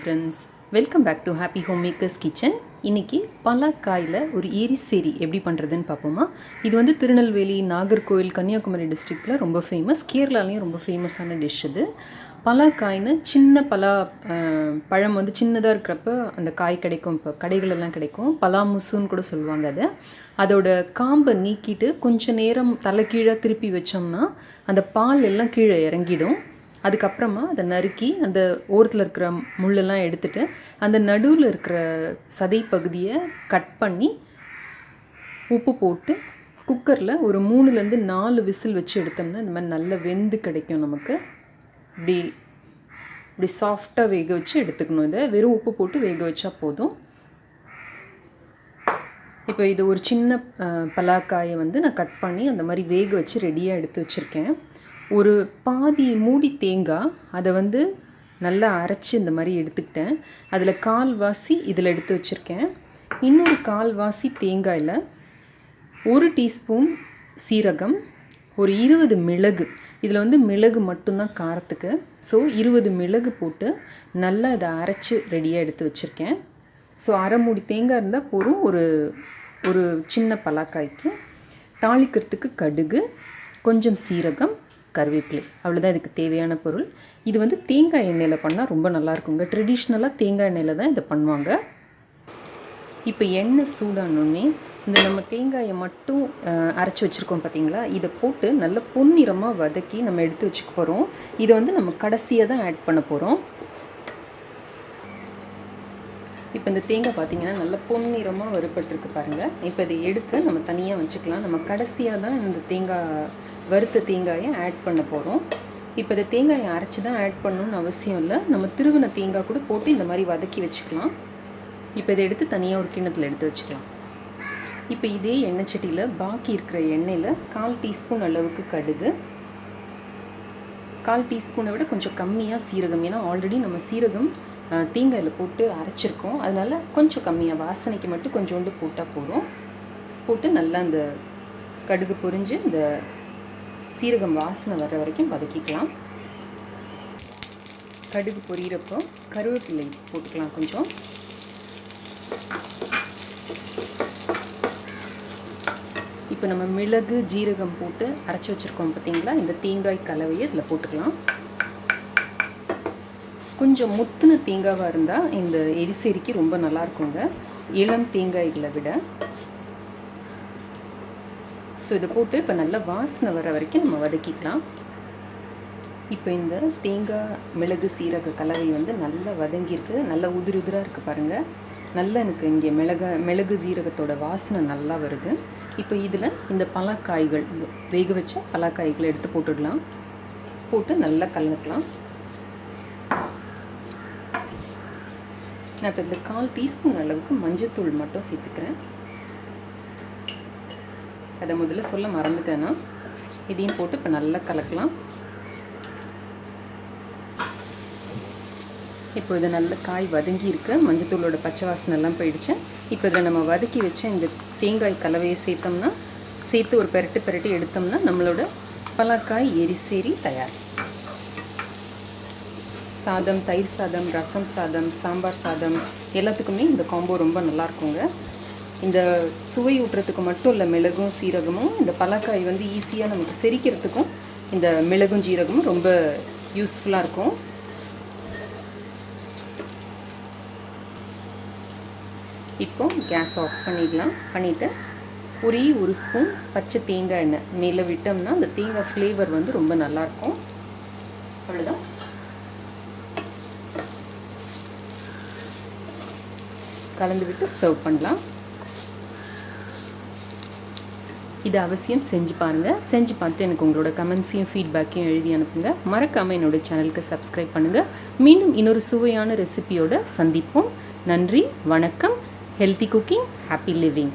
friends, welcome back to Happy Homemakers Kitchen. இன்னைக்கு பலக்காயில ஒரு எரிசெரி எப்படி பண்ணுறதுன்னு பார்ப்போமா. இது வந்து திருநெல்வேலி, நாகர்கோவில், கன்னியாகுமரி டிஸ்ட்ரிக்டில் ரொம்ப ஃபேமஸ், கேரளாலையும் ரொம்ப ஃபேமஸான டிஷ் இது. பலக்காய்னு சின்ன பழம் வந்து சின்னதாக இருக்கிறப்ப அந்த காய் கிடைக்கும், இப்போ கடைகளெல்லாம் கிடைக்கும், பலாமுசுன்னு கூட சொல்லுவாங்க. அதோட காம்பை நீக்கிட்டு கொஞ்சம் நேரம் தலைக்கீழாக திருப்பி வச்சோம்னா அந்த பால் எல்லாம் கீழே இறங்கிடும். அதுக்கப்புறமா அதை நறுக்கி அந்த ஓரத்தில் இருக்கிற முள்ளெல்லாம் எடுத்துட்டு அந்த நடுவில் இருக்கிற சதை பகுதியை கட் பண்ணி உப்பு போட்டு குக்கரில் ஒரு 3-4 விசில் வச்சு எடுத்தோம்னா இந்த மாதிரி நல்ல வெந்து கிடைக்கும் நமக்கு. இப்படி சாஃப்டாக வேக வச்சு எடுத்துக்கணும். இதை வெறும் உப்பு போட்டு வேக வச்சா போதும். இப்போ இது ஒரு சின்ன பலாக்காயை வந்து நான் கட் பண்ணி அந்த மாதிரி வேக வச்சு ரெடியாக எடுத்து வச்சுருக்கேன். ஒரு பாதி மூடி தேங்காய் அதை வந்து நல்லா அரைச்சி இந்த மாதிரி எடுத்துக்கிட்டேன். அதில் கால்வாசி இதில் எடுத்து வச்சுருக்கேன். இன்னொரு கால்வாசி தேங்காயில் 1 டீஸ்பூன் சீரகம், ஒரு 20 மிளகு, இதில் வந்து மிளகு மட்டும்தான் காரத்துக்கு, ஸோ 20 மிளகு போட்டு நல்லா இதை அரைச்சி ரெடியாக எடுத்து வச்சுருக்கேன். ஸோ அரை மூடி தேங்காய் இருந்தால் போதும் ஒரு சின்ன பலாக்காய்க்கு. தாளிக்கிறதுக்கு கடுகு, கொஞ்சம் சீரகம், கருவேப்பிலை, அவ்வளோதான் இதுக்கு தேவையான பொருள். இது வந்து தேங்காய் எண்ணெயில் பண்ணால் ரொம்ப நல்லாயிருக்குங்க. ட்ரெடிஷ்னலாக தேங்காய் எண்ணெயில் தான் இதை பண்ணுவாங்க. இப்போ எண்ணெய் சூடானோடனே இந்த நம்ம தேங்காயை மட்டும் அரைச்சி வச்சுருக்கோம் பார்த்தீங்களா, இதை போட்டு நல்ல பொன்னிறமாக வதக்கி நம்ம எடுத்து வச்சுக்க போகிறோம். இதை வந்து நம்ம கடைசியாக தான் ஆட் பண்ண போகிறோம். இப்போ இந்த தேங்காய் பார்த்திங்கன்னா நல்ல பொன்னிறமாக வறுபட்டுருக்கு பாருங்கள். இப்போ இதை எடுத்து நம்ம தனியாக வச்சுக்கலாம். நம்ம கடைசியாக தான் இந்த வறுத்த தேங்காயை ஆட் பண்ண போகிறோம். இப்போ இந்த தேங்காயை அரைச்சி தான் ஆட் பண்ணணும்னு அவசியம் இல்லை, நம்ம திருவின தேங்காய் கூட போட்டு இந்த மாதிரி வதக்கி வச்சுக்கலாம். இப்போ இதை எடுத்து தனியாக ஒரு கிண்ணத்தில் எடுத்து வச்சுக்கலாம். இப்போ இதே எண்ணெய் சட்டியில் பாக்கி இருக்கிற எண்ணெயில் 1/4 டீஸ்பூன் அளவுக்கு கடுகு, 1/4 டீஸ்பூனை விட கொஞ்சம் கம்மியாக சீரகம், ஏன்னா ஆல்ரெடி நம்ம சீரகம் தேங்காயில் போட்டு அரைச்சிருக்கோம், அதனால் கொஞ்சம் கம்மியாக வாசனைக்கு மட்டும் கொஞ்சோண்டு போட்டால் போதும். போட்டு நல்லா இந்த கடுகு பொரிஞ்சு இந்த சீரகம் வாசனை வர்ற வரைக்கும் வதக்கிக்கலாம். கடுகு பொரியிறப்போ கருவேப்பிலை போட்டுக்கலாம் கொஞ்சம். இப்போ நம்ம மிளகு, ஜீரகம் போட்டு அரைச்சி வச்சுருக்கோம் பார்த்தீங்களா, இந்த தேங்காய் கலவையை இதில் போட்டுக்கலாம். கொஞ்சம் முத்துன தேங்காவாக இருந்தால் இந்த எரிசெரிக்கு ரொம்ப நல்லாயிருக்குங்க, இளம் தேங்காய்களை விட. ஸோ இதை போட்டு இப்போ நல்லா வாசனை வர வரைக்கும் நம்ம வதக்கிக்கலாம். இப்போ இந்த தேங்காய், மிளகு, சீரக கலவை வந்து நல்லா வதங்கியிருக்கு, நல்லா உதிராக இருக்குது பாருங்கள். நல்லா எனக்கு இங்கே மிளகு சீரகத்தோட வாசனை நல்லா வருது. இப்போ இதில் இந்த பலாக்காய்கள், வேக வச்ச பலாக்காய்களை எடுத்து போட்டுடலாம். போட்டு நல்லா கலந்துக்கலாம். நான் இப்போ இதில் 1/4 டீஸ்பூன் அளவுக்கு மஞ்சத்தூள் மட்டும் சேர்த்துக்கிறேன். அதை முதல்ல சொல்ல மறந்துட்டேன்னா, இதையும் போட்டு இப்போ நல்லா கலக்கலாம். இப்போ இது நல்ல காய் வதங்கி இருக்கு, மஞ்சத்தூளோட பச்சை வாசனை எல்லாம் போயிடுச்சு. இப்போ இதில் நம்ம வதக்கி வச்ச இந்த தேங்காய் கலவையை சேர்த்து ஒரு பெரட்டி எடுத்தோம்னா நம்மளோட பலாக்காய் எரிசெரி தயார். சாதம், தயிர் சாதம், ரசம் சாதம், சாம்பார் சாதம் எல்லாத்துக்குமே இந்த காம்போ ரொம்ப நல்லாயிருக்குங்க. இந்த சுவை ஊட்டுறதுக்கு மட்டும் இல்லை, மிளகும் சீரகமும், இந்த பலாக்காய் வந்து ஈஸியாக நமக்கு செரிக்கிறதுக்கும் இந்த மிளகும் ஜீரகமும் ரொம்ப யூஸ்ஃபுல்லாக இருக்கும். இப்போ கேஸ் ஆஃப் பண்ணிடலாம். பண்ணிவிட்டு ஒரே 1 ஸ்பூன் பச்சை தேங்காய் எண்ணெய் மேலே விட்டோம்னா அந்த தேங்காய் ஃப்ளேவர் வந்து ரொம்ப நல்லாயிருக்கும். அவ்வளோதான். கலந்து விட்டு சர்வ் பண்ணலாம். இதை அவசியம் செஞ்சு பாருங்கள். செஞ்சு பார்த்து எனக்கு உங்களோட கமெண்ட்ஸையும் ஃபீட்பேக்கையும் எழுதி அனுப்புங்க. மறக்காமல் என்னோடய சேனலுக்கு சப்ஸ்கிரைப் பண்ணுங்கள். மீண்டும் இன்னொரு சுவையான ரெசிபியோடு சந்திப்போம். நன்றி, வணக்கம். Healthy cooking, happy living.